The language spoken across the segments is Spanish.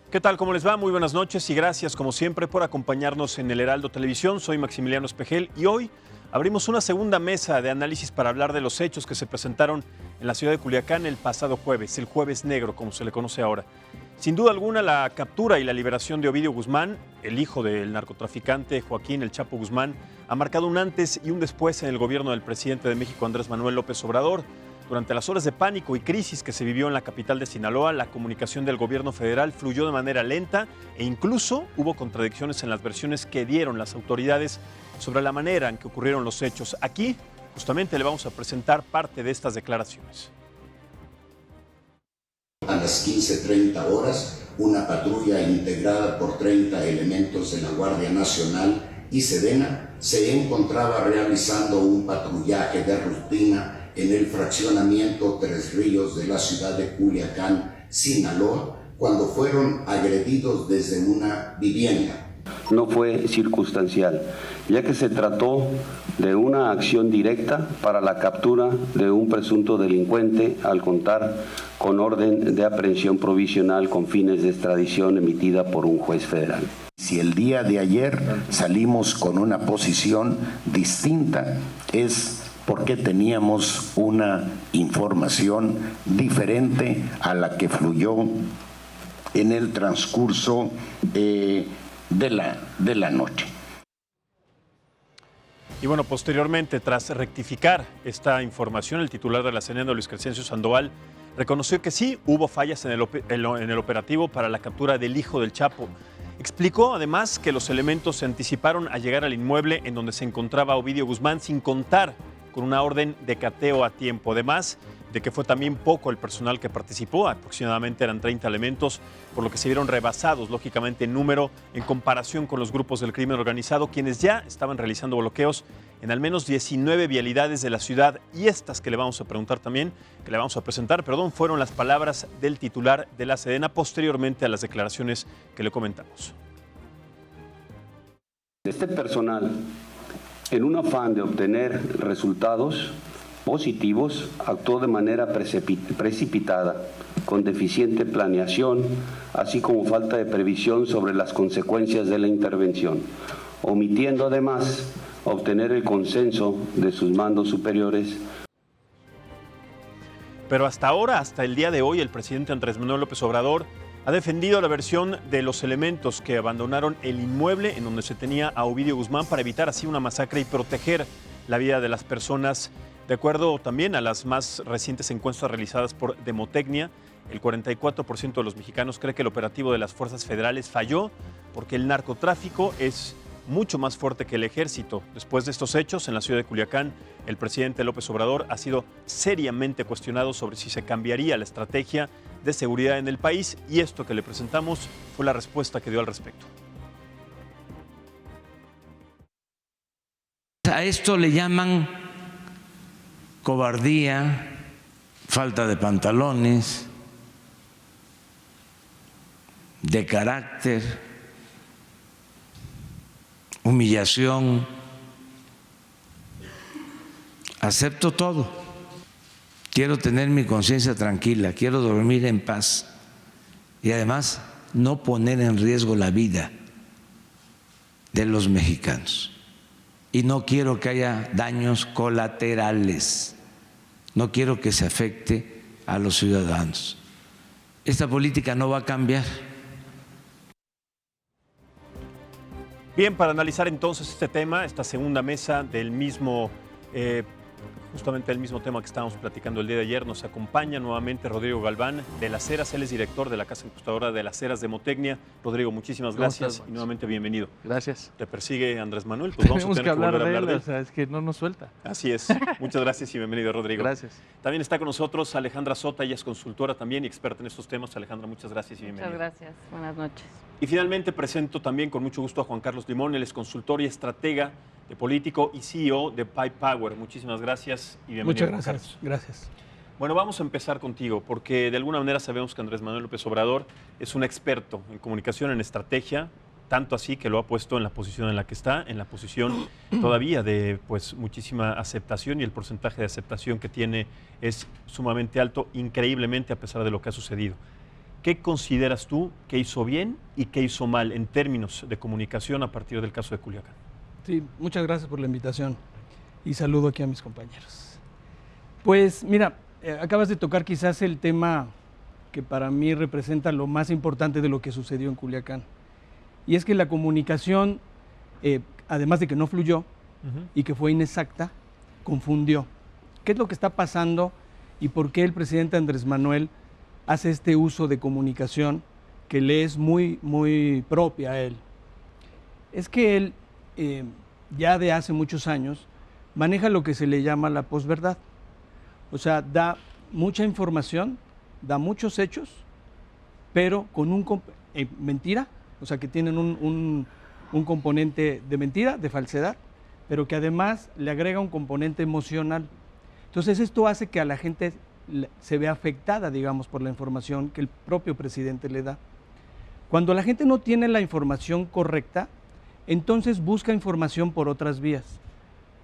¿Qué tal? ¿Cómo les va? Muy buenas noches y gracias, como siempre, por acompañarnos en el Heraldo Televisión. Soy Maximiliano Espejel y hoy abrimos una segunda mesa de análisis para hablar de los hechos que se presentaron en la ciudad de Culiacán el pasado jueves, el Jueves Negro, como se le conoce ahora. Sin duda alguna, la captura y la liberación de Ovidio Guzmán, el hijo del narcotraficante Joaquín El Chapo Guzmán, ha marcado un antes y un después en el gobierno del presidente de México, Andrés Manuel López Obrador. Durante las horas de pánico y crisis que se vivió en la capital de Sinaloa, la comunicación del gobierno federal fluyó de manera lenta e incluso hubo contradicciones en las versiones que dieron las autoridades sobre la manera en que ocurrieron los hechos. Aquí, justamente, le vamos a presentar parte de estas declaraciones. A las 15:30 horas, una patrulla integrada por 30 elementos de la Guardia Nacional y Sedena se encontraba realizando un patrullaje de rutina en el fraccionamiento Tres Ríos de la ciudad de Culiacán, Sinaloa, cuando fueron agredidos desde una vivienda. No fue circunstancial, ya que se trató de una acción directa para la captura de un presunto delincuente al contar con orden de aprehensión provisional con fines de extradición emitida por un juez federal. Si el día de ayer salimos con una posición distinta, es porque teníamos una información diferente a la que fluyó en el transcurso de la noche. Y bueno, posteriormente, tras rectificar esta información, el titular de la Sedena, Luis Crescencio Sandoval, reconoció que sí hubo fallas en el operativo para la captura del hijo del Chapo. Explicó además que los elementos se anticiparon a llegar al inmueble en donde se encontraba Ovidio Guzmán sin contar con una orden de cateo a tiempo. Además de que fue también poco el personal que participó, aproximadamente eran 30 elementos, por lo que se vieron rebasados, lógicamente, en número en comparación con los grupos del crimen organizado, quienes ya estaban realizando bloqueos en al menos 19 vialidades de la ciudad. Y estas que le vamos a presentar, fueron las palabras del titular de la Sedena posteriormente a las declaraciones que le comentamos. Este personal, en un afán de obtener resultados positivos, actuó de manera precipitada, con deficiente planeación, así como falta de previsión sobre las consecuencias de la intervención, omitiendo además obtener el consenso de sus mandos superiores. Pero hasta ahora, hasta el día de hoy, el presidente Andrés Manuel López Obrador ha defendido la versión de los elementos que abandonaron el inmueble en donde se tenía a Ovidio Guzmán para evitar así una masacre y proteger la vida de las personas. De acuerdo también a las más recientes encuestas realizadas por Demotecnia, el 44% de los mexicanos cree que el operativo de las fuerzas federales falló porque el narcotráfico es mucho más fuerte que el ejército. Después de estos hechos, en la ciudad de Culiacán, el presidente López Obrador ha sido seriamente cuestionado sobre si se cambiaría la estrategia de seguridad en el país, y esto que le presentamos fue la respuesta que dio al respecto. A esto le llaman cobardía, falta de pantalones, de carácter, humillación. Acepto todo. Quiero tener mi conciencia tranquila, quiero dormir en paz y además no poner en riesgo la vida de los mexicanos. Y no quiero que haya daños colaterales, no quiero que se afecte a los ciudadanos. Esta política no va a cambiar. Bien, para analizar entonces este tema, esta segunda mesa del mismo justamente el mismo tema que estábamos platicando el día de ayer, nos acompaña nuevamente Rodrigo Galván de Las Heras. Él es director de la Casa Encuestadora de Las Heras Demotecnia. Rodrigo, muchísimas gracias y nuevamente bienvenido. Gracias. Te persigue Andrés Manuel, pues vamos a tener que volver a hablar de él. O sea, es que no nos suelta. Así es. Muchas gracias y bienvenido, Rodrigo. Gracias. También está con nosotros Alejandra Sota, ella es consultora también y experta en estos temas. Alejandra, muchas gracias y bienvenida. Muchas gracias. Buenas noches. Y finalmente presento también con mucho gusto a Juan Carlos Limón, él es consultor y estratega de político y CEO de Pipe Power. Muchísimas gracias y bienvenido. Muchas gracias. Gracias. Bueno, vamos a empezar contigo, porque de alguna manera sabemos que Andrés Manuel López Obrador es un experto en comunicación, en estrategia, tanto así que lo ha puesto en la posición en la que está, en la posición todavía de pues muchísima aceptación, y el porcentaje de aceptación que tiene es sumamente alto, increíblemente, a pesar de lo que ha sucedido. ¿Qué consideras tú que hizo bien y qué hizo mal en términos de comunicación a partir del caso de Culiacán? Sí, muchas gracias por la invitación y saludo aquí a mis compañeros. Pues mira, acabas de tocar quizás el tema que para mí representa lo más importante de lo que sucedió en Culiacán. Y es que la comunicación, además de que no fluyó y que fue inexacta, confundió. ¿Qué es lo que está pasando y por qué el presidente Andrés Manuel hace este uso de comunicación que le es muy, muy propia a él? Es que él, ya de hace muchos años, maneja lo que se le llama la posverdad. O sea, da mucha información, da muchos hechos, pero con mentira, o sea, que tienen un componente de mentira, de falsedad, pero que además le agrega un componente emocional. Entonces esto hace que a la gente se vea afectada, digamos, por la información que el propio presidente le da. Cuando la gente no tiene la información correcta, entonces busca información por otras vías.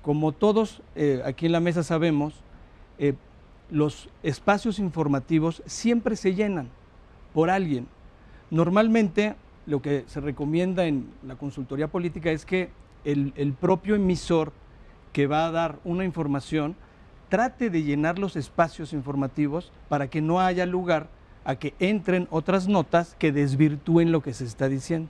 Como todos aquí en la mesa sabemos, los espacios informativos siempre se llenan por alguien. Normalmente lo que se recomienda en la consultoría política es que el propio emisor que va a dar una información trate de llenar los espacios informativos para que no haya lugar a que entren otras notas que desvirtúen lo que se está diciendo.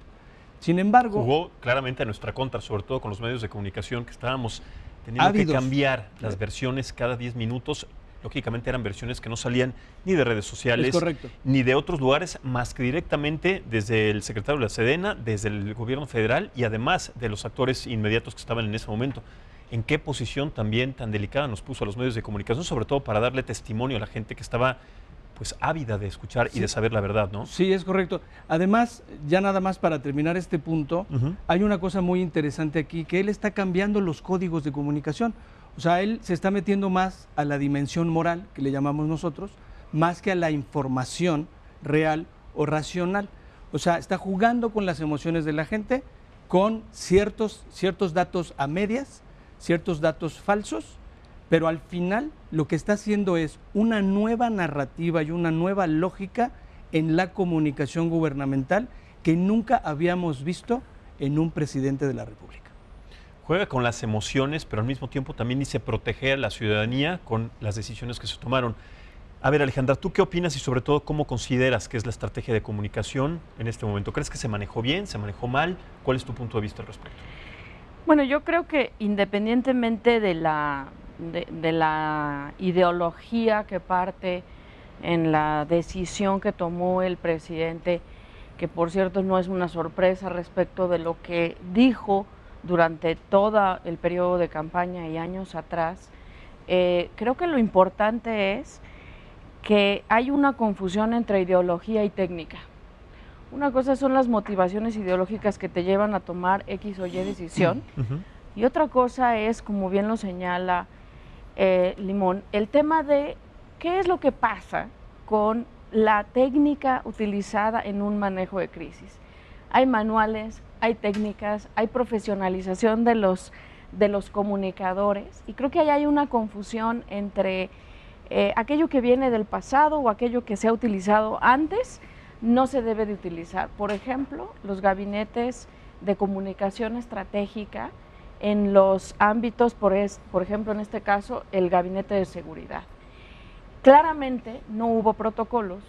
Sin embargo, jugó claramente a nuestra contra, sobre todo con los medios de comunicación, que estábamos teniendo ávidos. Que cambiar las versiones cada 10 minutos. Lógicamente eran versiones que no salían ni de redes sociales, ni de otros lugares, más que directamente desde el secretario de la Sedena, desde el gobierno federal y además de los actores inmediatos que estaban en ese momento. ¿En qué posición también tan delicada nos puso a los medios de comunicación, sobre todo para darle testimonio a la gente que estaba pues ávida de escuchar y de saber la verdad, ¿no? Sí, es correcto. Además, ya nada más para terminar este punto, hay una cosa muy interesante aquí, que él está cambiando los códigos de comunicación. O sea, él se está metiendo más a la dimensión moral, que le llamamos nosotros, más que a la información real o racional. O sea, está jugando con las emociones de la gente, con ciertos datos a medias, ciertos datos falsos, pero al final lo que está haciendo es una nueva narrativa y una nueva lógica en la comunicación gubernamental que nunca habíamos visto en un presidente de la República. Juega con las emociones, pero al mismo tiempo también dice proteger a la ciudadanía con las decisiones que se tomaron. A ver, Alejandra, ¿tú qué opinas y sobre todo cómo consideras que es la estrategia de comunicación en este momento? ¿Crees que se manejó bien, se manejó mal? ¿Cuál es tu punto de vista al respecto? Bueno, yo creo que independientemente de la ideología que parte en la decisión que tomó el presidente, que por cierto no es una sorpresa respecto de lo que dijo durante todo el periodo de campaña y años atrás, creo que lo importante es que hay una confusión entre ideología y técnica. Una cosa son las motivaciones ideológicas que te llevan a tomar X o Y decisión, y otra cosa es, como bien lo señala Limón, el tema de qué es lo que pasa con la técnica utilizada en un manejo de crisis. Hay manuales, hay técnicas, hay profesionalización de los comunicadores, y creo que ahí hay una confusión entre aquello que viene del pasado o aquello que se ha utilizado antes, no se debe de utilizar. Por ejemplo, los gabinetes de comunicación estratégica en los ámbitos, por ejemplo, en este caso, el gabinete de seguridad. Claramente no hubo protocolos,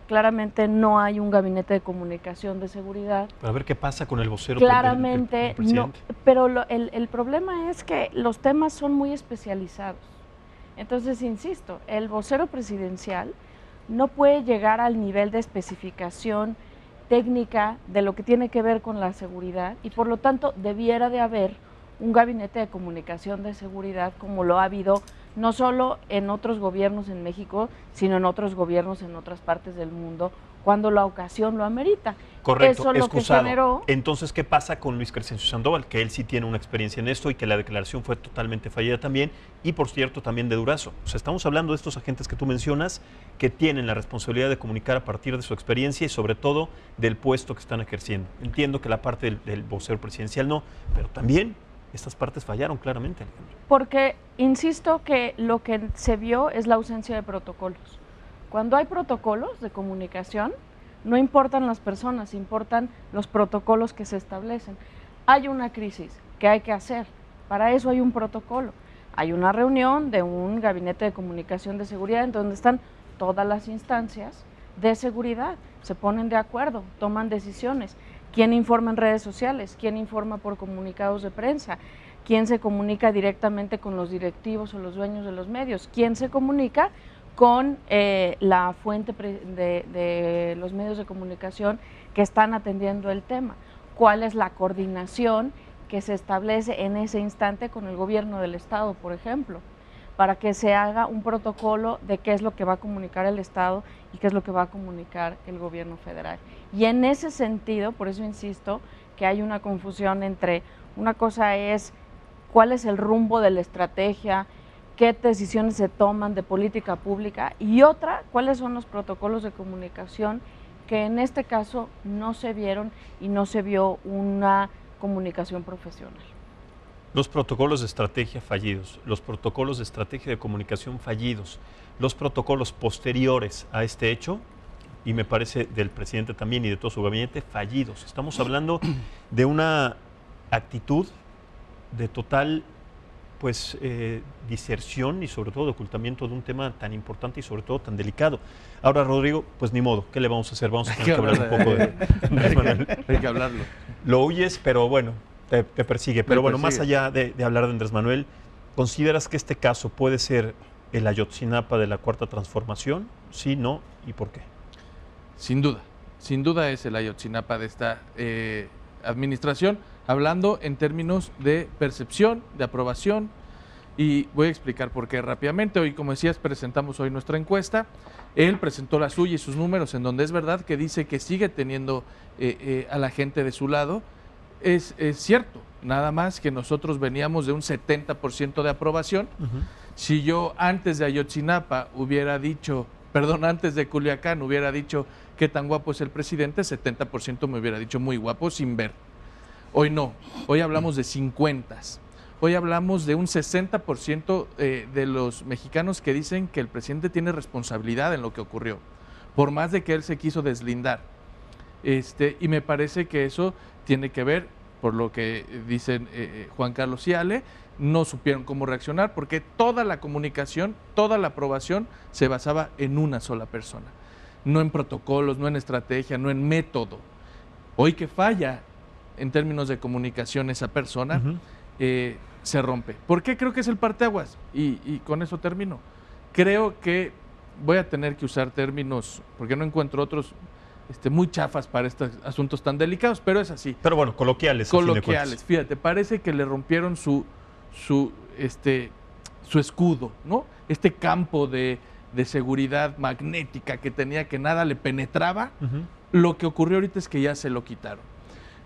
claramente no hay un gabinete de comunicación de seguridad. Pero a ver qué pasa con el vocero. Claramente del presidente. no, pero el problema es que los temas son muy especializados. Entonces, insisto, el vocero presidencial no puede llegar al nivel de especificación técnica de lo que tiene que ver con la seguridad, y por lo tanto debiera de haber un gabinete de comunicación de seguridad como lo ha habido no solo en otros gobiernos en México, sino en otros gobiernos en otras partes del mundo, cuando la ocasión lo amerita. Correcto, eso lo que generó. Entonces, ¿qué pasa con Luis Crescencio Sandoval? Que él sí tiene una experiencia en esto y que la declaración fue totalmente fallida también, y por cierto también de Durazo. O sea, estamos hablando de estos agentes que tú mencionas que tienen la responsabilidad de comunicar a partir de su experiencia y sobre todo del puesto que están ejerciendo. Entiendo que la parte del vocero presidencial no, pero también estas partes fallaron claramente, Alejandro. Porque insisto que lo que se vio es la ausencia de protocolos. Cuando hay protocolos de comunicación, No importan las personas, importan los protocolos que se establecen. Hay una crisis que hay que hacer, para eso hay un protocolo. Hay una reunión de un gabinete de comunicación de seguridad en donde están todas las instancias de seguridad, se ponen de acuerdo, toman decisiones. ¿Quién informa en redes sociales? ¿Quién informa por comunicados de prensa? ¿Quién se comunica directamente con los directivos o los dueños de los medios? ¿Quién se comunica con la fuente de los medios de comunicación que están atendiendo el tema? ¿Cuál es la coordinación que se establece en ese instante con el gobierno del Estado, por ejemplo, para que se haga un protocolo de qué es lo que va a comunicar el Estado y qué es lo que va a comunicar el gobierno federal? Y en ese sentido, por eso insisto, que hay una confusión entre, una cosa es cuál es el rumbo de la estrategia, qué decisiones se toman de política pública, y otra, cuáles son los protocolos de comunicación que en este caso no se vieron y no se vio una comunicación profesional. Los protocolos de estrategia fallidos, los protocolos de estrategia de comunicación fallidos, los protocolos posteriores a este hecho, y me parece del presidente también y de todo su gabinete, fallidos. Estamos hablando de una actitud de total diserción y sobre todo de ocultamiento de un tema tan importante y sobre todo tan delicado. Ahora, Rodrigo, pues ni modo, ¿qué le vamos a hacer? Vamos a tener que hablar un poco de Andrés Manuel. Hay que hablarlo. Lo huyes, pero bueno, te persigue. Pero bueno, más allá de hablar de Andrés Manuel, ¿consideras que este caso puede ser el Ayotzinapa de la Cuarta Transformación? Sí, no, ¿y por qué? Sin duda es el Ayotzinapa de esta administración, hablando en términos de percepción, de aprobación, y voy a explicar por qué rápidamente. Hoy, como decías, presentamos hoy nuestra encuesta. Él presentó la suya y sus números, en donde es verdad que dice que sigue teniendo a la gente de su lado. Es cierto, nada más que nosotros veníamos de un 70% de aprobación. Si yo antes de Ayotzinapa hubiera dicho, antes de Culiacán hubiera dicho qué tan guapo es el presidente, 70% me hubiera dicho muy guapo sin ver. Hoy no, hoy hablamos de 50. Hoy hablamos de un 60% de los mexicanos que dicen que el presidente tiene responsabilidad en lo que ocurrió, por más de que él se quiso deslindar. Y me parece que eso tiene que ver, por lo que dicen Juan Carlos y Ale, no supieron cómo reaccionar, porque toda la comunicación, toda la aprobación se basaba en una sola persona, no en protocolos, no en estrategia, no en método. Hoy que falla en términos de comunicación esa persona, se rompe. ¿Por qué creo que es el parteaguas? Y con eso termino. Creo que voy a tener que usar términos, porque no encuentro otros muy chafas para estos asuntos tan delicados, pero es así. Pero bueno, coloquiales. Coloquiales, fíjate, parece que le rompieron su escudo, ¿no? Este campo de seguridad magnética que tenía, que nada le penetraba. Lo que ocurrió ahorita es que ya se lo quitaron.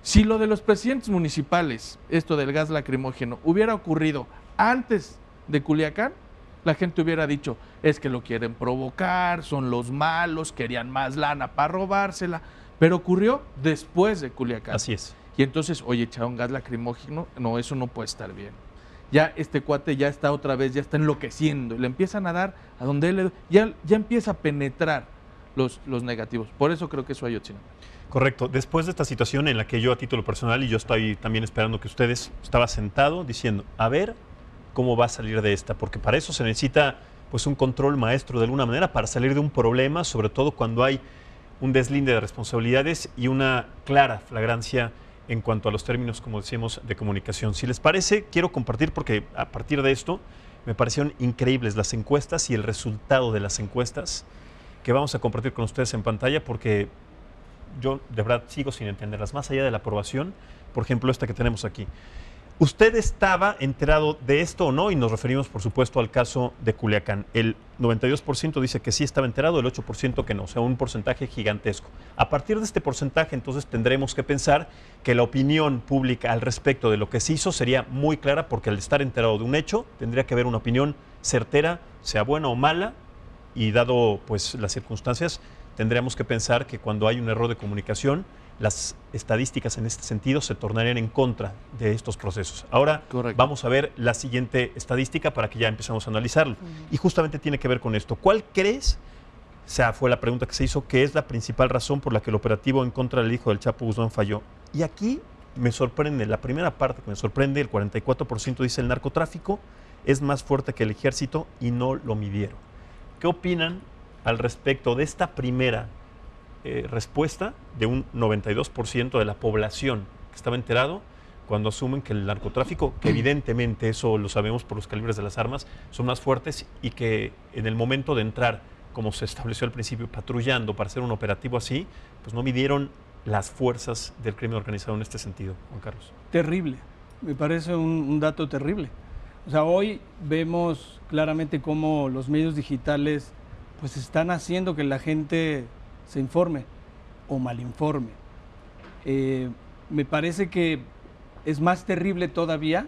Si lo de los presidentes municipales, esto del gas lacrimógeno, hubiera ocurrido antes de Culiacán, la gente hubiera dicho, es que lo quieren provocar, son los malos, querían más lana para robársela, pero ocurrió después de Culiacán. Así es. Y entonces, oye, echaron gas lacrimógeno, no, eso no puede estar bien. Ya este cuate ya está otra vez, ya está enloqueciendo, y le empiezan a dar a donde él, ya empieza a penetrar los negativos. Por eso creo que eso hay Ayotzinapa. Correcto. Después de esta situación en la que yo a título personal, y yo estoy también esperando que ustedes, estaba sentado diciendo, a ver cómo va a salir de esta, porque para eso se necesita pues un control maestro de alguna manera para salir de un problema, sobre todo cuando hay un deslinde de responsabilidades y una clara flagrancia en cuanto a los términos, como decíamos, de comunicación. Si les parece, quiero compartir, porque a partir de esto me parecieron increíbles las encuestas y el resultado de las encuestas que vamos a compartir con ustedes en pantalla, porque yo de verdad sigo sin entenderlas, más allá de la aprobación. Por ejemplo, esta que tenemos aquí. ¿Usted estaba enterado de esto o no? Y nos referimos, por supuesto, al caso de Culiacán. El 92% dice que sí estaba enterado, el 8% que no, o sea, un porcentaje gigantesco. A partir de este porcentaje, entonces, tendremos que pensar que la opinión pública al respecto de lo que se hizo sería muy clara, porque al estar enterado de un hecho, tendría que haber una opinión certera, sea buena o mala, y dado pues las circunstancias, tendríamos que pensar que cuando hay un error de comunicación, las estadísticas en este sentido se tornarían en contra de estos procesos. Ahora vamos a ver la siguiente estadística para que ya empecemos a analizarlo. Y justamente tiene que ver con esto. ¿Cuál crees Esa fue la pregunta que se hizo, ¿qué es la principal razón por la que el operativo en contra del hijo del Chapo Guzmán falló? Y aquí me sorprende, la primera parte que me sorprende, el 44% dice el narcotráfico es más fuerte que el ejército y no lo midieron. ¿Qué opinan al respecto de esta primera respuesta de un 92% de la población que estaba enterado cuando asumen que el narcotráfico, que evidentemente eso lo sabemos por los calibres de las armas, son más fuertes y que en el momento de entrar, como se estableció al principio, patrullando para hacer un operativo así, pues no midieron las fuerzas del crimen organizado en este sentido, Juan Carlos? Terrible, me parece un dato terrible. O sea, hoy vemos claramente cómo los medios digitales pues están haciendo que la gente se informe o malinforme. Me parece que es más terrible todavía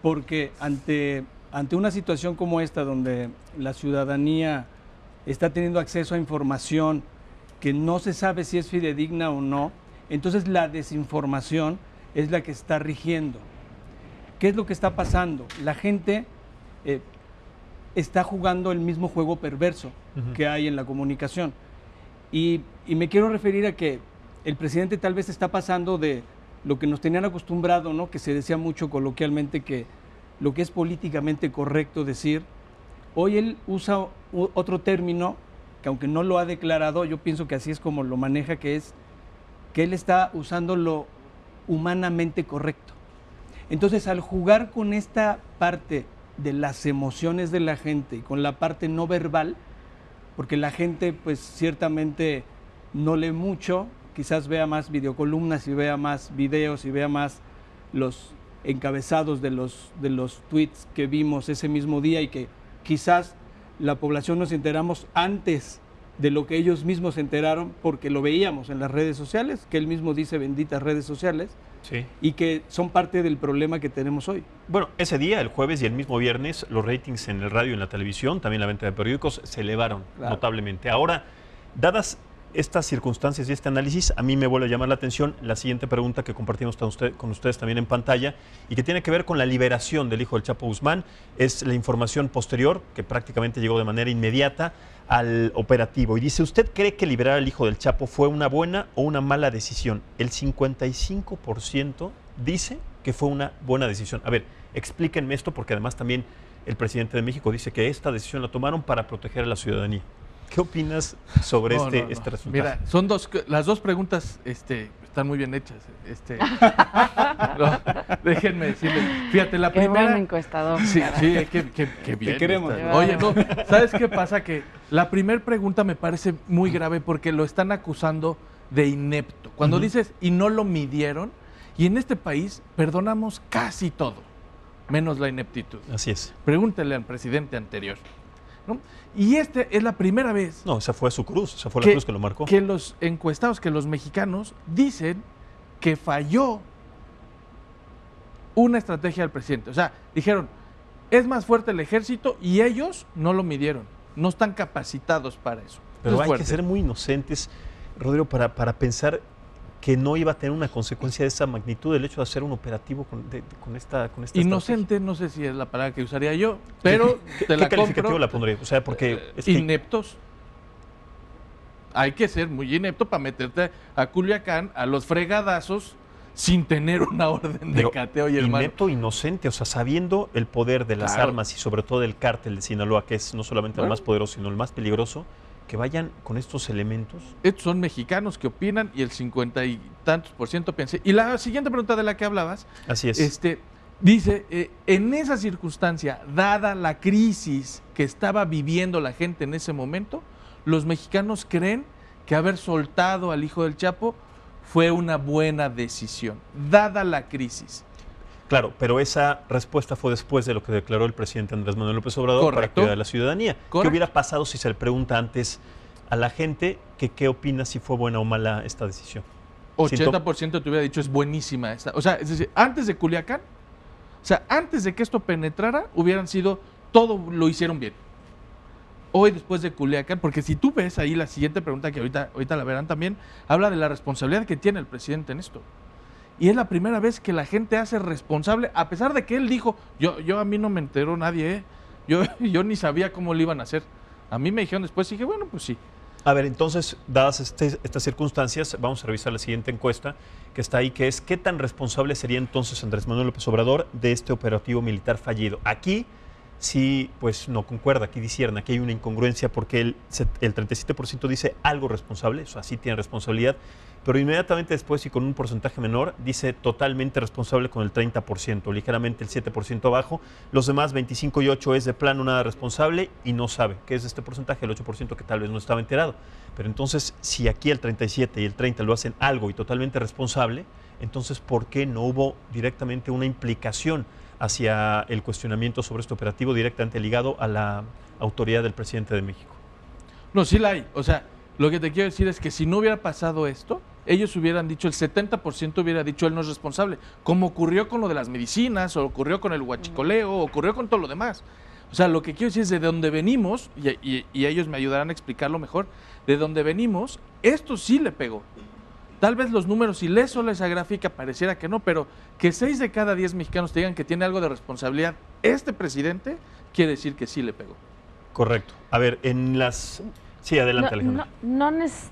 porque ante una situación como esta, donde la ciudadanía está teniendo acceso a información que no se sabe si es fidedigna o no, entonces la desinformación es la que está rigiendo. ¿Qué es lo que está pasando? La gente está jugando el mismo juego perverso que hay en la comunicación. Y me quiero referir a que el presidente tal vez está pasando de lo que nos tenían acostumbrado, ¿no? Que se decía mucho coloquialmente que lo que es políticamente correcto decir, hoy él usa otro término que aunque no lo ha declarado, yo pienso que así es como lo maneja, que es que él está usando lo humanamente correcto. Entonces, al jugar con esta parte de las emociones de la gente y con la parte no verbal, porque la gente pues ciertamente no lee mucho, quizás vea más videocolumnas y vea más videos y vea más los encabezados de los tweets que vimos ese mismo día y que quizás la población nos enteramos antes de lo que ellos mismos se enteraron porque lo veíamos en las redes sociales, que él mismo dice benditas redes sociales, sí, y que son parte del problema que tenemos hoy. Bueno, ese día, el jueves y el mismo viernes, los ratings en el radio y en la televisión, también la venta de periódicos, se elevaron notablemente. Ahora, dadas estas circunstancias y este análisis, a mí me vuelve a llamar la atención la siguiente pregunta que compartimos con ustedes también en pantalla y que tiene que ver con la liberación del hijo del Chapo Guzmán. Es la información posterior, que prácticamente llegó de manera inmediata al operativo. Y dice, ¿usted cree que liberar al hijo del Chapo fue una buena o una mala decisión? El 55% dice que fue una buena decisión. A ver, explíquenme esto, porque además también el presidente de México dice que esta decisión la tomaron para proteger a la ciudadanía. ¿Qué opinas sobre este resultado? Mira, son las dos preguntas están muy bien hechas. Déjenme decirles. Fíjate, la Qué primera. buen encuestador. Sí, qué bien. Te queremos. Oye, no, ¿sabes qué pasa? Que la primera pregunta me parece muy grave porque lo están acusando de inepto. Cuando dices, y no lo midieron, y en este país perdonamos casi todo, menos la ineptitud. Así es. Pregúntele al presidente anterior, ¿no? Y es la primera vez. No, esa fue su cruz, esa fue la cruz que lo marcó. Que los encuestados, que los mexicanos dicen que falló una estrategia del presidente. O sea, dijeron, es más fuerte el ejército y ellos no lo midieron. No están capacitados para eso. Pero hay que ser muy inocentes, Rodrigo, para pensar que no iba a tener una consecuencia de esa magnitud el hecho de hacer un operativo con esta inocente, estrategia. No sé si es la palabra que usaría yo, pero te la ¿Qué calificativo compro. la pondría? O sea, porque ineptos. Hay que ser muy inepto para meterte a Culiacán a los fregadazos sin tener una orden de cateo y hermano. Inepto, inocente, o sea, sabiendo el poder de las armas y sobre todo del cártel de Sinaloa, que es no solamente el más poderoso, sino el más peligroso, que vayan con estos elementos. Estos son mexicanos que opinan y el 50 y tantos % pensé. Y la siguiente pregunta de la que hablabas. Así es. Dice, en esa circunstancia, dada la crisis que estaba viviendo la gente en ese momento, los mexicanos creen que haber soltado al hijo del Chapo fue una buena decisión, dada la crisis. Claro, pero esa respuesta fue después de lo que declaró el presidente Andrés Manuel López Obrador para cuidar a la ciudadanía. Correcto. ¿Qué hubiera pasado si se le pregunta antes a la gente que qué opina si fue buena o mala esta decisión? 80% te hubiera dicho es buenísima esta. O sea, es decir, antes de Culiacán, o sea, antes de que esto penetrara, hubieran sido, todo lo hicieron bien. Hoy, después de Culiacán, porque si tú ves ahí la siguiente pregunta, que ahorita la verán también, habla de la responsabilidad que tiene el presidente en esto. Y es la primera vez que la gente hace responsable, a pesar de que él dijo, yo a mí no me enteró nadie, yo ni sabía cómo lo iban a hacer. A mí me dijeron después y dije, bueno, pues sí. A ver, entonces, dadas estas circunstancias, vamos a revisar la siguiente encuesta que está ahí, que es ¿qué tan responsable sería entonces Andrés Manuel López Obrador de este operativo militar fallido? Aquí sí, pues no concuerda, aquí discierne, aquí hay una incongruencia porque el 37% dice algo responsable, o sea, sí tiene responsabilidad, pero inmediatamente después y con un porcentaje menor dice totalmente responsable con el 30%, ligeramente el 7% abajo. Los demás, 25 y 8, es de plano nada responsable y no sabe qué es este porcentaje, el 8% que tal vez no estaba enterado. Pero entonces, si aquí el 37 y el 30 lo hacen algo y totalmente responsable, entonces, ¿por qué no hubo directamente una implicación hacia el cuestionamiento sobre este operativo directamente ligado a la autoridad del presidente de México? No, sí la hay. O sea, lo que te quiero decir es que si no hubiera pasado esto, ellos hubieran dicho, el 70% hubiera dicho él no es responsable, como ocurrió con lo de las medicinas, o ocurrió con el huachicoleo, o ocurrió con todo lo demás. O sea, lo que quiero decir es de dónde venimos, y ellos me ayudarán a explicarlo mejor, de dónde venimos, esto sí le pegó. Tal vez los números, si lees solo esa gráfica, pareciera que no, pero que 6 de cada 10 mexicanos te digan que tiene algo de responsabilidad este presidente, quiere decir que sí le pegó. Correcto. A ver, en las... Sí, adelante, Alejandra.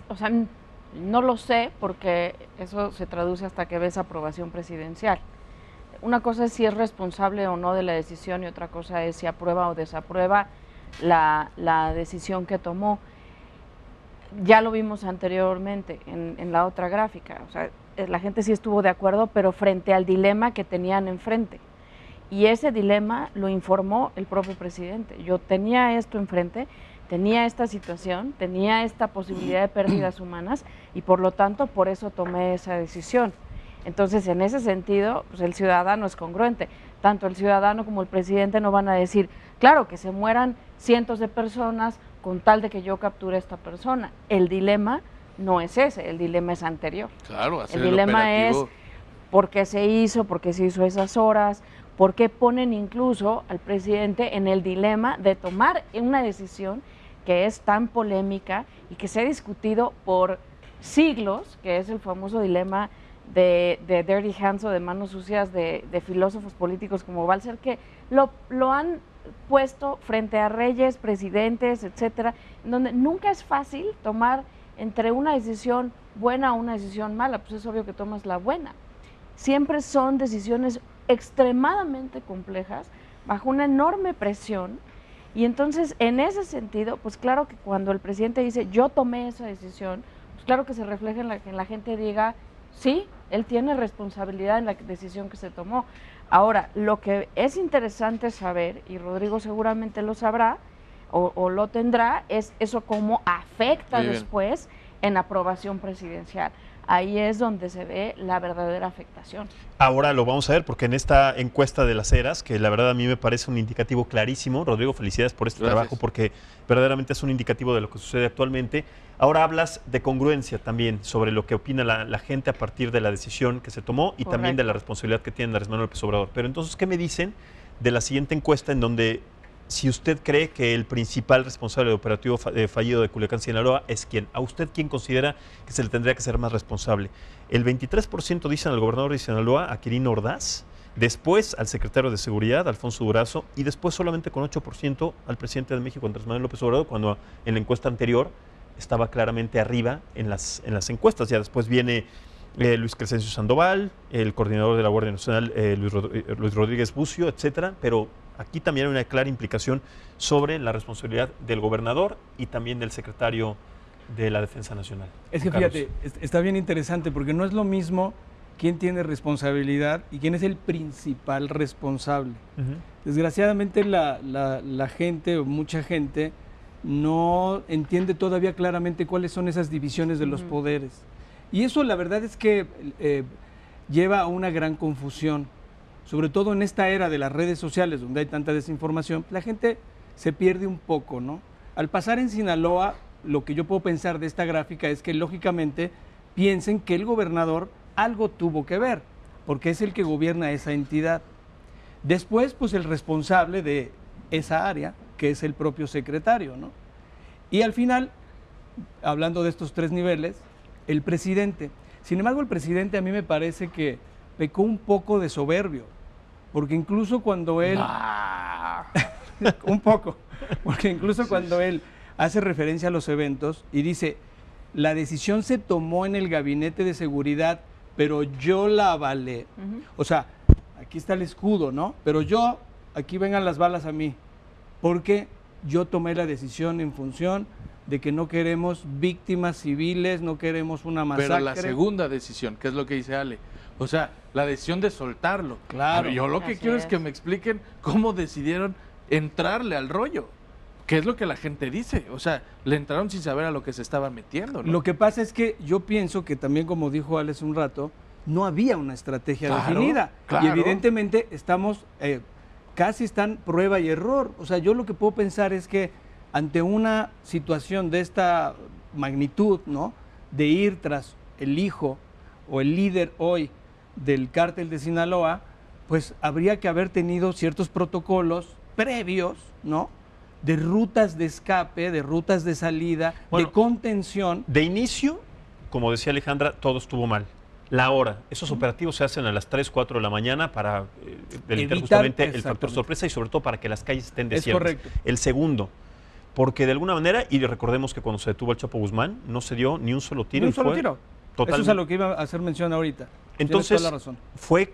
O sea, no lo sé porque eso se traduce hasta que ves aprobación presidencial. Una cosa es si es responsable o no de la decisión y otra cosa es si aprueba o desaprueba la decisión que tomó. Ya lo vimos anteriormente en la otra gráfica. O sea, la gente sí estuvo de acuerdo, pero frente al dilema que tenían enfrente. Y ese dilema lo informó el propio presidente. Yo tenía esto enfrente, tenía esta situación, tenía esta posibilidad de pérdidas humanas y por lo tanto por eso tomé esa decisión. Entonces, en ese sentido, pues el ciudadano es congruente. Tanto el ciudadano como el presidente no van a decir, claro, que se mueran cientos de personas con tal de que yo capture a esta persona. El dilema no es ese, el dilema es anterior. Claro, hacer el dilema operativo. es por qué se hizo esas horas, por qué ponen incluso al presidente en el dilema de tomar una decisión que es tan polémica y que se ha discutido por siglos, que es el famoso dilema de dirty hands o de manos sucias de filósofos políticos como Balser, que lo han puesto frente a reyes, presidentes, etcétera, en donde nunca es fácil tomar entre una decisión buena o una decisión mala, pues es obvio que tomas la buena. Siempre son decisiones extremadamente complejas, bajo una enorme presión, y entonces en ese sentido, pues claro que cuando el presidente dice yo tomé esa decisión, pues claro que se refleja en que la gente diga sí, él tiene responsabilidad en la decisión que se tomó. Ahora, lo que es interesante saber, y Rodrigo seguramente lo sabrá o lo tendrá, es eso cómo afecta después en aprobación presidencial. Ahí es donde se ve la verdadera afectación. Ahora lo vamos a ver porque en esta encuesta de las eras, que la verdad a mí me parece un indicativo clarísimo, Rodrigo, felicidades por este trabajo porque verdaderamente es un indicativo de lo que sucede actualmente. Ahora hablas de congruencia también sobre lo que opina la gente a partir de la decisión que se tomó y también de la responsabilidad que tiene Andrés Manuel López Obrador. Pero entonces, ¿qué me dicen de la siguiente encuesta en donde si usted cree que el principal responsable del operativo fallido de Culiacán, Sinaloa, es quién? ¿A usted quién considera que se le tendría que ser más responsable? El 23% dicen al gobernador de Sinaloa, a Quirino Ordaz, después al secretario de Seguridad, Alfonso Durazo, y después solamente con 8% al presidente de México, Andrés Manuel López Obrador, cuando en la encuesta anterior estaba claramente arriba en las encuestas. Ya después viene Luis Crescencio Sandoval, el coordinador de la Guardia Nacional, Luis Rodríguez Bucio, etcétera, pero aquí también hay una clara implicación sobre la responsabilidad del gobernador y también del secretario de la Defensa Nacional. Es que fíjate, está bien interesante porque no es lo mismo quién tiene responsabilidad y quién es el principal responsable. Desgraciadamente la gente o mucha gente no entiende todavía claramente cuáles son esas divisiones de los poderes. Y eso la verdad es que lleva a una gran confusión. Sobre todo en esta era de las redes sociales donde hay tanta desinformación, la gente se pierde un poco, ¿no? Al pasar en Sinaloa, lo que yo puedo pensar de esta gráfica es que lógicamente piensen que el gobernador algo tuvo que ver, porque es el que gobierna esa entidad. Después, pues el responsable de esa área, que es el propio secretario, ¿no? Y al final, hablando de estos tres niveles, el presidente. Sin embargo, el presidente a mí me parece que pecó un poco de soberbio. Porque incluso cuando él... un poco. Porque incluso cuando él hace referencia a los eventos y dice, la decisión se tomó en el gabinete de seguridad, pero yo la avalé. O sea, aquí está el escudo, ¿no? Pero yo, aquí vengan las balas a mí, porque yo tomé la decisión en función de que no queremos víctimas civiles, no queremos una masacre. Pero la segunda decisión, que es lo que dice Ale, o sea, la decisión de soltarlo. Claro. Yo lo que Así quiero es es. que me expliquen cómo decidieron entrarle al rollo. ¿Qué es lo que la gente dice? O sea, le entraron sin saber a lo que se estaban metiendo, ¿no? Lo que pasa es que yo pienso que también, como dijo Alex un rato, no había una estrategia Claro, definida. claro. Y evidentemente estamos, casi están prueba y error. O sea, yo lo que puedo pensar es que ante una situación de esta magnitud, ¿no? De ir tras el hijo o el líder hoy del cártel de Sinaloa, pues habría que haber tenido ciertos protocolos previos, ¿no? De rutas de escape, de rutas de salida, Bueno, de contención. De inicio, como decía Alejandra, todo estuvo mal. La hora, esos operativos se hacen a las 3, 4 de la mañana para delitar Evitar, justamente el factor exactamente. sorpresa y sobre todo para que las calles estén Es desiertas. correcto. El segundo, porque de alguna manera, y recordemos que cuando se detuvo el Chapo Guzmán, no se dio ni un solo tiro. Ni un y solo fue tiro. totalmente- Eso es a lo que iba a hacer mención ahorita. Tienes Entonces, toda la razón. fue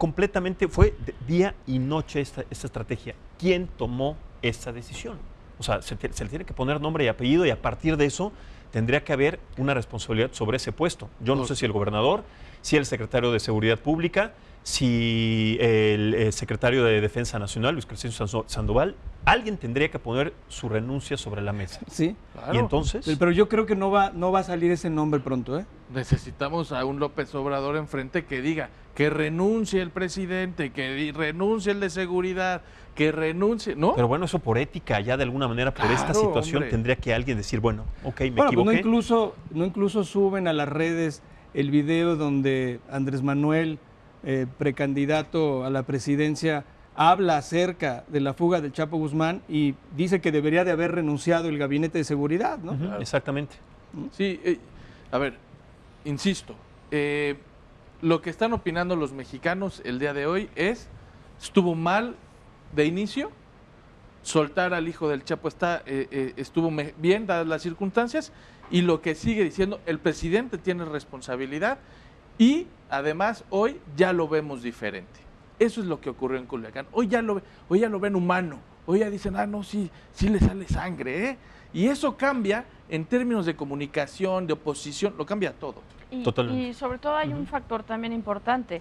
día y noche esta estrategia. ¿Quién tomó esa decisión? O sea, se le tiene que poner nombre y apellido y a partir de eso tendría que haber una responsabilidad sobre ese puesto. Yo no sé si el gobernador, si el secretario de Seguridad Pública, si el secretario de Defensa Nacional, Luis Crescencio Sandoval, alguien tendría que poner su renuncia sobre la mesa. Sí. Claro. Y entonces, Pero yo creo que no va a salir ese nombre pronto, ¿eh? Necesitamos a un López Obrador enfrente que diga que renuncie el presidente, que renuncie el de seguridad, que renuncie, ¿no? pero bueno, eso por ética, ya de alguna manera, por esta Claro, situación, hombre. tendría que alguien decir, bueno, ok, me Bueno, pues equivoqué. no incluso suben a las redes el video donde Andrés Manuel, precandidato a la presidencia, habla acerca de la fuga del Chapo Guzmán y dice que debería de haber renunciado el gabinete de seguridad, ¿no? Ujú, exactamente. Sí, a ver, insisto, lo que están opinando los mexicanos el día de hoy estuvo mal de inicio, soltar al hijo del Chapo estuvo bien dadas las circunstancias y lo que sigue diciendo, el presidente tiene responsabilidad y además hoy ya lo vemos diferente. Eso es lo que ocurrió en Culiacán. Hoy ya lo ven humano, hoy ya dicen, no, sí le sale sangre, ¿eh? Y eso cambia en términos de comunicación, de oposición, lo cambia todo. Totalmente. Y sobre todo hay un factor también importante.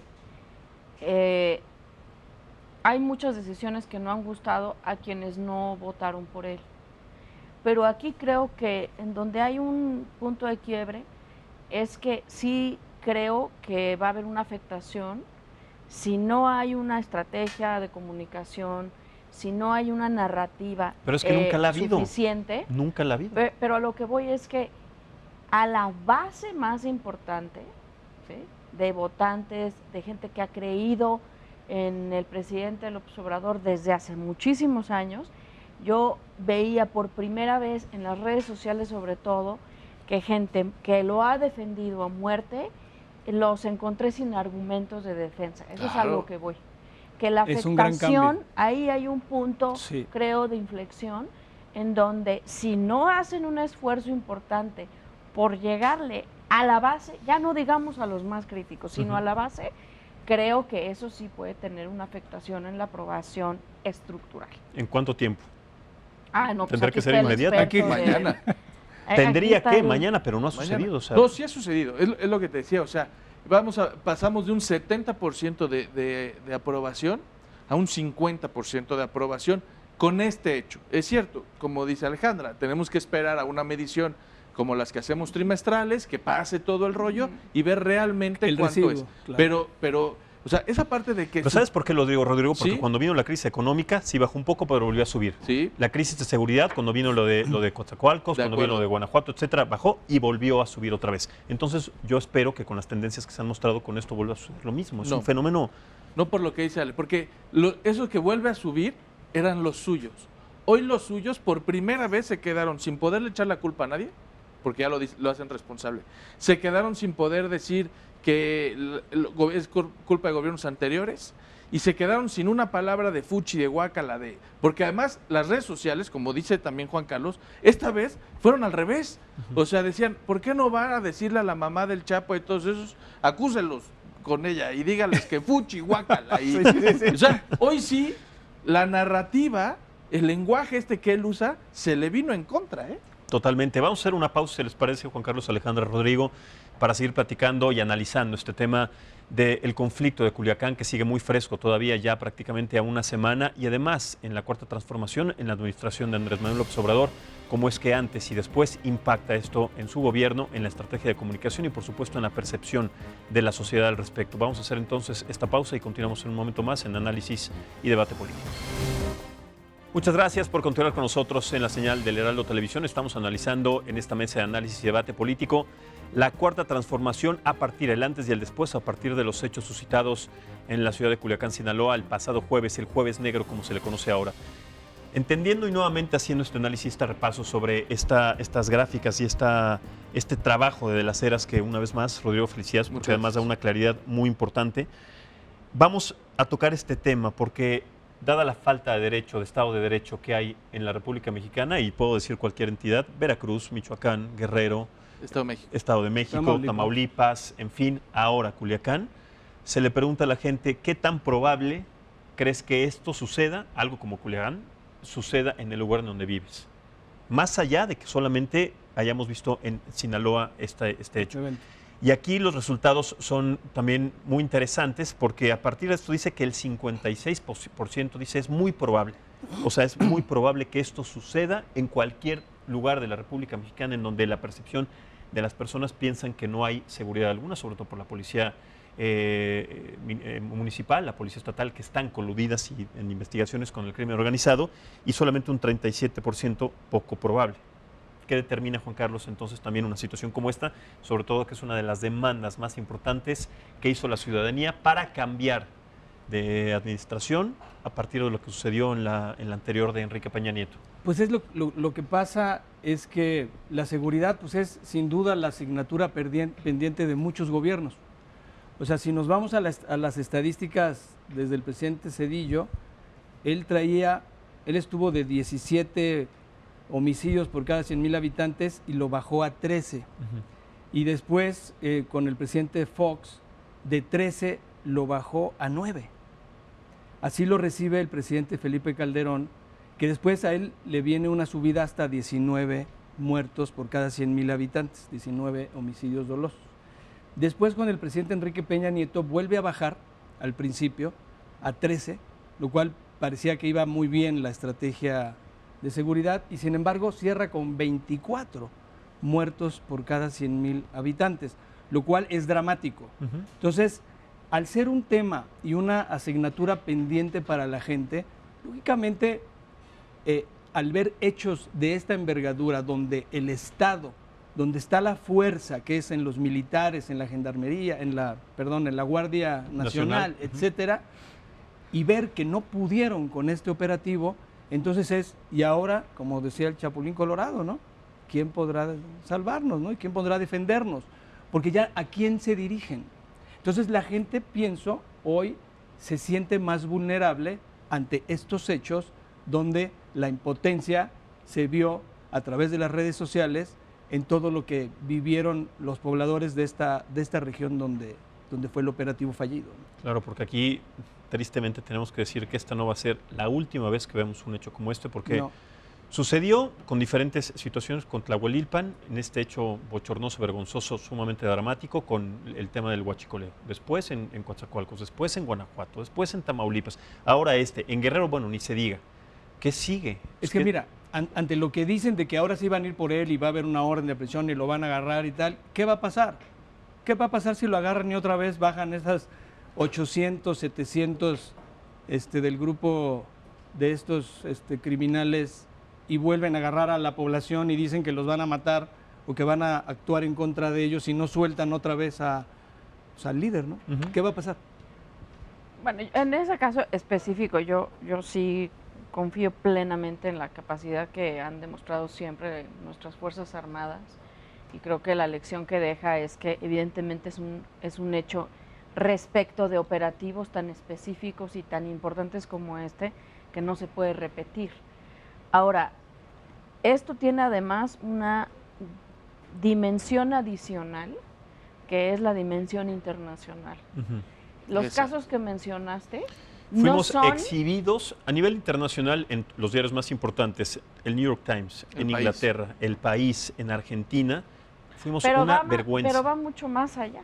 Hay muchas decisiones que no han gustado a quienes no votaron por él. Pero aquí creo que en donde hay un punto de quiebre es que sí creo que va a haber una afectación si no hay una estrategia de comunicación, si no hay una narrativa Pero es que nunca la ha habido. suficiente. Nunca la vida. Pero a lo que voy es que a la base más importante, ¿sí?, de votantes, de gente que ha creído en el presidente López Obrador desde hace muchísimos años, yo veía por primera vez en las redes sociales sobre todo que gente que lo ha defendido a muerte, los encontré sin argumentos de defensa. Eso es Claro. algo que voy. Que la Es un gran afectación, cambio. ahí hay un punto, Sí. creo, de inflexión, en donde si no hacen un esfuerzo importante por llegarle a la base, ya no digamos a los más críticos, sino a la base, creo que eso sí puede tener una afectación en la aprobación estructural. ¿En cuánto tiempo? No, Tendrá aquí que ser está el inmediato. experto Aquí de- mañana. Aquí Tendría está que el- mañana, pero no ha Mañana. sucedido. O sea, No, sí ha sucedido, es lo que te decía, o sea, pasamos de un 70% de aprobación a un 50% de aprobación con este hecho. Es cierto, como dice Alejandra, tenemos que esperar a una medición como las que hacemos trimestrales, que pase todo el rollo y ver realmente El cuánto residuo, es. claro. Pero, o sea, esa parte de que... ¿pero sabes por qué lo digo, Rodrigo? Porque ¿Sí? cuando vino la crisis económica sí bajó un poco, pero volvió a subir. Sí, La crisis de seguridad, cuando vino lo de Coatzacoalcos, De cuando acuerdo. vino lo de Guanajuato, etcétera, bajó y volvió a subir otra vez. Entonces, yo espero que con las tendencias que se han mostrado con esto vuelva a suceder lo mismo. Es No. un fenómeno. no por lo que dice Ale, porque eso que vuelve a subir eran los suyos. Hoy los suyos por primera vez se quedaron sin poderle echar la culpa a nadie, porque ya lo hacen responsable. Se quedaron sin poder decir que es culpa de gobiernos anteriores, y se quedaron sin una palabra de fuchi, de guácala, porque además las redes sociales, como dice también Juan Carlos, esta vez fueron al revés. O sea, decían, ¿por qué no van a decirle a la mamá del Chapo y todos esos, acúsenlos con ella y díganles que fuchi, guácala? Y, o sea, hoy sí, la narrativa, el lenguaje que él usa, se le vino en contra, ¿eh? Totalmente. Vamos a hacer una pausa, si les parece, Juan Carlos, Alejandra, Rodrigo, para seguir platicando y analizando este tema del conflicto de Culiacán, que sigue muy fresco todavía, ya prácticamente a una semana, y además en la cuarta transformación en la administración de Andrés Manuel López Obrador, cómo es que antes y después impacta esto en su gobierno, en la estrategia de comunicación y por supuesto en la percepción de la sociedad al respecto. Vamos a hacer entonces esta pausa y continuamos en un momento más en Análisis y Debate Político. Muchas gracias por continuar con nosotros en la señal del Heraldo Televisión. Estamos analizando en esta mesa de análisis y debate político la cuarta transformación a partir del antes y el después, a partir de los hechos suscitados en la ciudad de Culiacán, Sinaloa, el pasado jueves, el jueves negro como se le conoce ahora. Entendiendo y nuevamente haciendo este análisis, este repaso sobre estas gráficas y este trabajo de las eras que una vez más, Rodrigo, felicidades, porque además da una claridad muy importante. Vamos a tocar este tema porque dada la falta de derecho, de Estado de Derecho que hay en la República Mexicana, y puedo decir cualquier entidad, Veracruz, Michoacán, Guerrero, Estado de México, Tamaulipas, en fin, ahora Culiacán, se le pregunta a la gente, ¿qué tan probable crees que esto suceda, algo como Culiacán, suceda en el lugar en donde vives? Más allá de que solamente hayamos visto en Sinaloa este hecho. Y aquí los resultados son también muy interesantes porque a partir de esto dice que el 56% dice es muy probable. O sea, es muy probable que esto suceda en cualquier lugar de la República Mexicana en donde la percepción de las personas piensan que no hay seguridad alguna, sobre todo por la policía municipal, la policía estatal, que están coludidas en investigaciones con el crimen organizado, y solamente un 37% poco probable. ¿Qué determina, Juan Carlos, entonces también una situación como esta? Sobre todo que es una de las demandas más importantes que hizo la ciudadanía para cambiar de administración a partir de lo que sucedió en la anterior de Enrique Peña Nieto. Pues es lo que pasa es que la seguridad pues es sin duda la asignatura pendiente de muchos gobiernos. O sea, si nos vamos a las estadísticas desde el presidente Zedillo, él estuvo de 17 homicidios por cada 100,000 habitantes y lo bajó a 13. Y después, con el presidente Fox, de 13 lo bajó a 9. Así lo recibe el presidente Felipe Calderón, que después a él le viene una subida hasta 19 muertos por cada 100,000 habitantes, 19 homicidios dolosos. Después, con el presidente Enrique Peña Nieto, vuelve a bajar al principio a 13, lo cual parecía que iba muy bien la estrategia de seguridad, y sin embargo cierra con 24 muertos por cada 100,000 habitantes, lo cual es dramático. Entonces, al ser un tema y una asignatura pendiente para la gente, lógicamente, al ver hechos de esta envergadura, donde el Estado, donde está la fuerza, que es en los militares, en la gendarmería, en la Guardia Nacional, etcétera, y ver que no pudieron con este operativo, entonces y ahora, como decía el Chapulín Colorado, ¿no? ¿Quién podrá salvarnos, ¿no? ¿Y quién podrá defendernos? Porque ya, ¿a quién se dirigen? Entonces la gente, pienso, hoy se siente más vulnerable ante estos hechos donde la impotencia se vio a través de las redes sociales en todo lo que vivieron los pobladores de esta región donde fue el operativo fallido, ¿no? Claro, porque aquí tristemente tenemos que decir que esta no va a ser la última vez que vemos un hecho como este, porque sucedió con diferentes situaciones con Tlahuelilpan, en este hecho bochornoso, vergonzoso, sumamente dramático, con el tema del huachicoleo. Después en Coatzacoalcos, después en Guanajuato, después en Tamaulipas, ahora en Guerrero, bueno, ni se diga. ¿Qué sigue? Es que mira, ante lo que dicen de que ahora sí van a ir por él y va a haber una orden de aprehensión y lo van a agarrar y tal, ¿qué va a pasar? ¿Qué va a pasar si lo agarran y otra vez bajan esas 800, 700 del grupo de estos criminales y vuelven a agarrar a la población y dicen que los van a matar o que van a actuar en contra de ellos y no sueltan otra vez al líder, ¿no? ¿Qué va a pasar? Bueno, en ese caso específico yo sí confío plenamente en la capacidad que han demostrado siempre nuestras Fuerzas Armadas y creo que la lección que deja es que evidentemente es un hecho respecto de operativos tan específicos y tan importantes como este, que no se puede repetir. Ahora, esto tiene además una dimensión adicional, que es la dimensión internacional. Los casos que mencionaste Fuimos no son... exhibidos a nivel internacional en los diarios más importantes, el New York Times, en Inglaterra, El País, en Argentina. Fuimos una vergüenza. Pero va mucho más allá.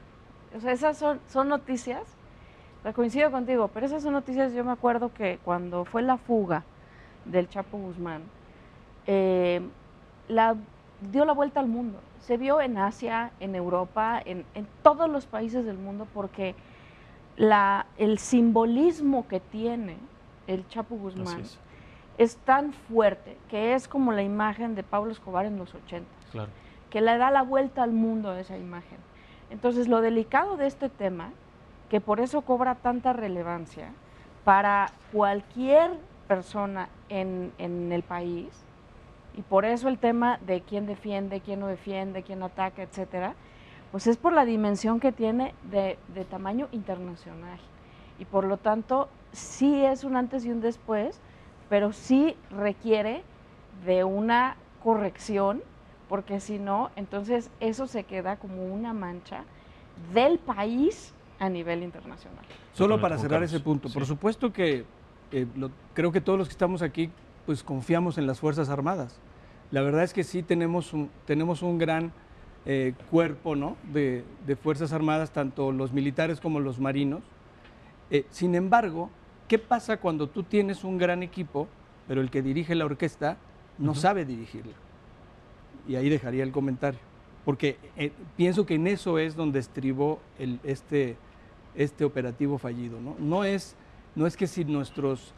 O sea, esas son noticias, coincido contigo, pero esas son noticias. Yo me acuerdo que cuando fue la fuga del Chapo Guzmán, dio la vuelta al mundo. Se vio en Asia, en Europa, en todos los países del mundo, porque el simbolismo que tiene el Chapo Guzmán es tan fuerte, que es como la imagen de Pablo Escobar en los 80, claro, que le da la vuelta al mundo a esa imagen. Entonces, lo delicado de este tema, que por eso cobra tanta relevancia para cualquier persona en el país, y por eso el tema de quién defiende, quién no defiende, quién ataca, etcétera, pues es por la dimensión que tiene de tamaño internacional. Y por lo tanto, sí es un antes y un después, pero sí requiere de una corrección, porque si no, entonces eso se queda como una mancha del país a nivel internacional. Solo para cerrar ese punto, por supuesto que creo que todos los que estamos aquí pues confiamos en las Fuerzas Armadas. La verdad es que sí tenemos un gran cuerpo, ¿no?, de Fuerzas Armadas, tanto los militares como los marinos. Sin embargo, ¿qué pasa cuando tú tienes un gran equipo, pero el que dirige la orquesta no sabe dirigirla? Y ahí dejaría el comentario, porque pienso que en eso es donde estribó este operativo fallido, ¿no? No es que si nuestros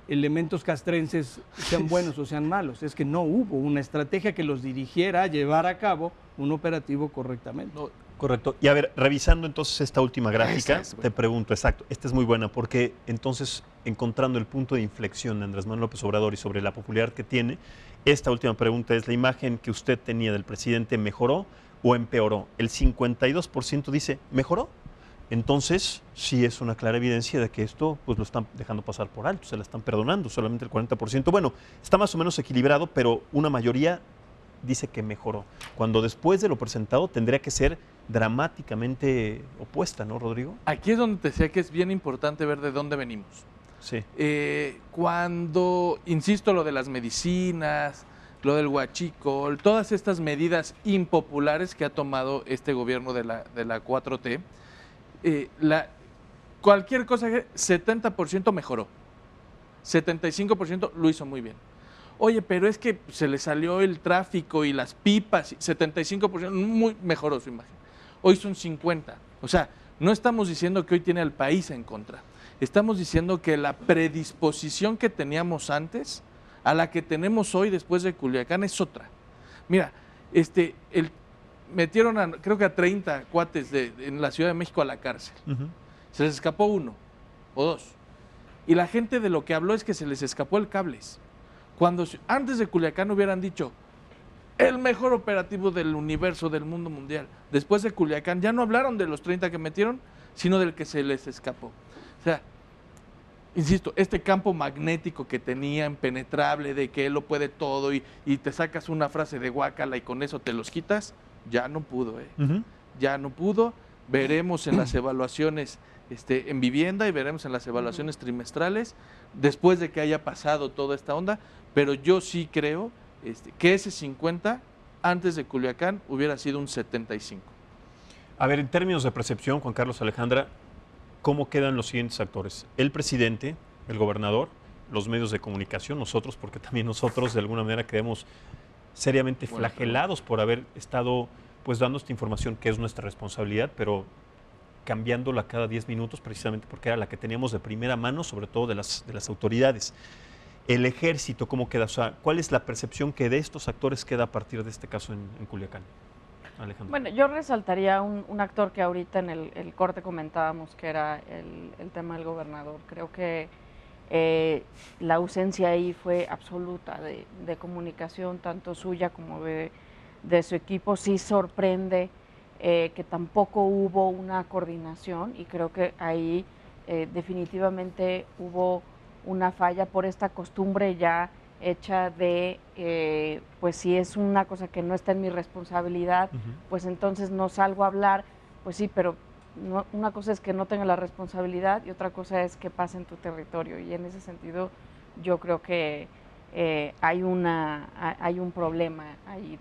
elementos castrenses sean buenos o sean malos, es que no hubo una estrategia que los dirigiera a llevar a cabo un operativo correctamente. No, correcto. Y a ver, revisando entonces esta última gráfica, te pregunto, exacto, esta es muy buena, porque entonces, encontrando el punto de inflexión de Andrés Manuel López Obrador y sobre la popularidad que tiene, esta última pregunta es: ¿la imagen que usted tenía del presidente mejoró o empeoró? El 52% dice mejoró. Entonces, sí es una clara evidencia de que esto pues lo están dejando pasar por alto, se la están perdonando, solamente el 40%. Bueno, está más o menos equilibrado, pero una mayoría dice que mejoró, cuando después de lo presentado tendría que ser dramáticamente opuesta, ¿no, Rodrigo? Aquí es donde te decía que es bien importante ver de dónde venimos. Sí. Cuando, insisto, lo de las medicinas, lo del huachicol, todas estas medidas impopulares que ha tomado este gobierno de la 4T, cualquier cosa, 70% mejoró, 75% lo hizo muy bien. Oye, pero es que se le salió el tráfico y las pipas, 75% muy mejoró su imagen. Hoy son 50%. O sea, no estamos diciendo que hoy tiene al país en contra. Estamos diciendo que la predisposición que teníamos antes a la que tenemos hoy después de Culiacán es otra. Mira, metieron creo que a 30 cuates en la Ciudad de México a la cárcel. Se les escapó 1 o 2. Y la gente de lo que habló es que se les escapó el cables. Cuando antes de Culiacán hubieran dicho el mejor operativo del universo, del mundo mundial. Después de Culiacán ya no hablaron de los 30 que metieron, sino del que se les escapó. O sea, insisto, este campo magnético que tenía, impenetrable, de que él lo puede todo y te sacas una frase de guácala y con eso te los quitas, ya no pudo, ya no pudo. Veremos en las evaluaciones en vivienda y veremos en las evaluaciones trimestrales después de que haya pasado toda esta onda, pero yo sí creo que ese 50 antes de Culiacán hubiera sido un 75. A ver, en términos de percepción, Juan Carlos, Alejandra, ¿cómo quedan los siguientes actores? El presidente, el gobernador, los medios de comunicación, nosotros, porque también nosotros de alguna manera quedamos seriamente flagelados por haber estado pues dando esta información que es nuestra responsabilidad, pero cambiándola cada 10 minutos precisamente porque era la que teníamos de primera mano, sobre todo de las autoridades. El ejército, ¿cómo queda? O sea, ¿cuál es la percepción que de estos actores queda a partir de este caso en Culiacán? Alejandro. Bueno, yo resaltaría un actor que ahorita en el corte comentábamos, que era el tema del gobernador. Creo que la ausencia ahí fue absoluta de comunicación, tanto suya como de de su equipo, sí sorprende que tampoco hubo una coordinación, y creo que ahí definitivamente hubo una falla por esta costumbre ya hecha de, pues si es una cosa que no está en mi responsabilidad, pues entonces no salgo a hablar. Pues sí, pero una cosa es que no tenga la responsabilidad y otra cosa es que pase en tu territorio, y en ese sentido yo creo que hay un problema ahí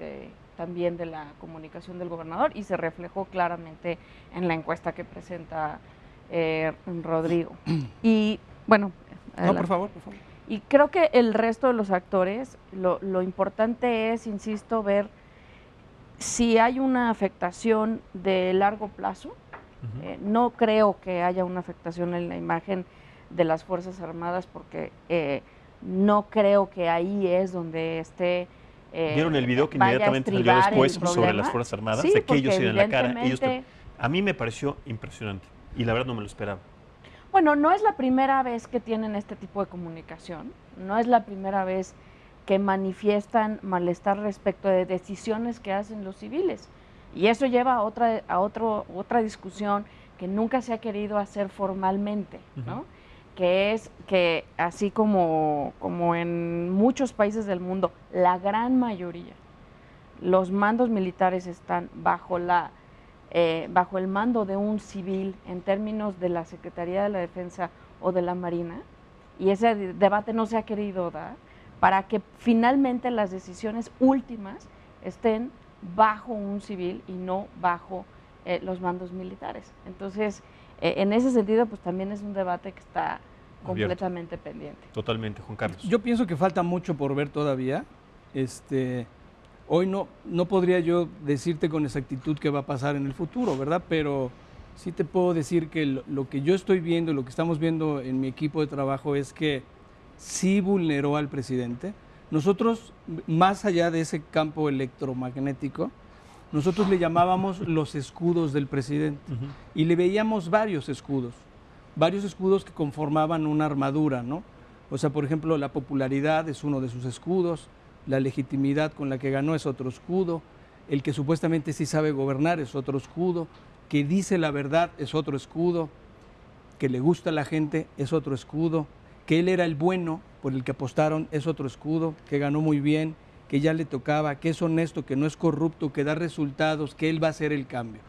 también de la comunicación del gobernador, y se reflejó claramente en la encuesta que presenta Rodrigo. Y bueno, no, por favor. Y creo que el resto de los actores, lo importante es, insisto, ver si hay una afectación de largo plazo. No creo que haya una afectación en la imagen de las Fuerzas Armadas, porque no creo que ahí es donde esté. ¿Vieron el video que inmediatamente salió después sobre las Fuerzas Armadas? Sí, de que ellos iban en la cara. evidentemente, A mí me pareció impresionante y la verdad no me lo esperaba. Bueno, no es la primera vez que tienen este tipo de comunicación, no es la primera vez que manifiestan malestar respecto de decisiones que hacen los civiles. Y eso lleva a otra discusión que nunca se ha querido hacer formalmente, ¿no? Que es que así como en muchos países del mundo, la gran mayoría, los mandos militares están bajo el mando de un civil en términos de la Secretaría de la Defensa o de la Marina, y ese debate no se ha querido dar para que finalmente las decisiones últimas estén bajo un civil y no bajo los mandos militares. Entonces, en ese sentido, pues también es un debate que está completamente pendiente. Totalmente, Juan Carlos. Yo pienso que falta mucho por ver todavía. Hoy no podría yo decirte con exactitud qué va a pasar en el futuro, ¿verdad? Pero sí te puedo decir que lo que yo estoy viendo, lo que estamos viendo en mi equipo de trabajo es que sí vulneró al presidente. Nosotros, más allá de ese campo electromagnético, nosotros le llamábamos los escudos del presidente y le veíamos varios escudos que conformaban una armadura, ¿no? O sea, por ejemplo, la popularidad es uno de sus escudos, la legitimidad con la que ganó es otro escudo, el que supuestamente sí sabe gobernar es otro escudo, que dice la verdad es otro escudo, que le gusta a la gente es otro escudo, que él era el bueno por el que apostaron es otro escudo, que ganó muy bien, que ya le tocaba, que es honesto, que no es corrupto, que da resultados, que él va a hacer el cambio.